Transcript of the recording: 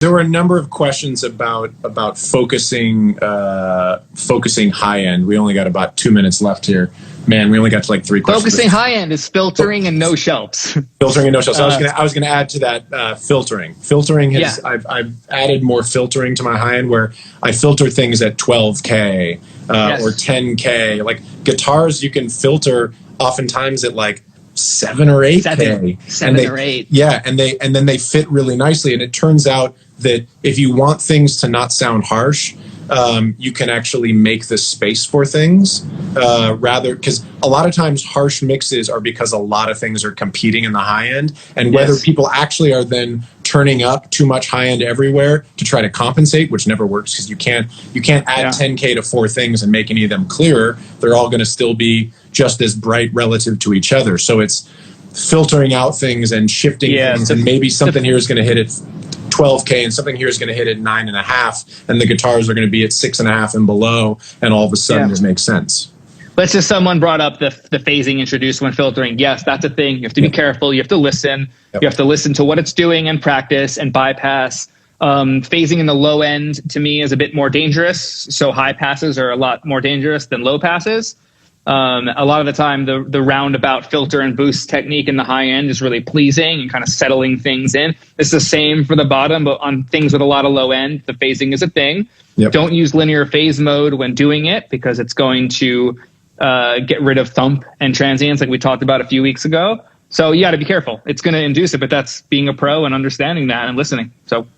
There were a number of questions about focusing high end. We only got about 2 minutes left here. Man, we only got to like 3 questions. Focusing high end is filtering and no shelves. Filtering and no shelves. I was gonna add to that filtering. Filtering has I've added more filtering to my high end where I filter things at 12K or 10K. Like guitars, you can filter oftentimes at like 7 or 8K. 7 or 8. Yeah, and then they fit really nicely. And it turns out that if you want things to not sound harsh, you can actually make the space for things rather, because a lot of times harsh mixes are because a lot of things are competing in the high end, and whether people actually are then turning up too much high end everywhere to try to compensate, which never works because you can't add 10K to 4 things and make any of them clearer. They're all going to still be just as bright relative to each other. So it's filtering out things and shifting things, and maybe something here is going to hit at 12K and something here is going to hit at 9.5, and the guitars are going to be at 6.5 and below, and all of a sudden it makes sense. Let's just, someone brought up the phasing introduced when filtering. Yes, that's a thing. You have to be careful. You have to listen. You have to listen to what it's doing and practice and bypass. Phasing in the low end to me is a bit more dangerous. So high passes are a lot more dangerous than low passes. A lot of the time, the roundabout filter and boost technique in the high end is really pleasing and kind of settling things in. It's the same for the bottom, but on things with a lot of low end, the phasing is a thing. Don't use linear phase mode when doing it because it's going to get rid of thump and transients like we talked about a few weeks ago. So you got to be careful. It's going to induce it, but that's being a pro and understanding that and listening. So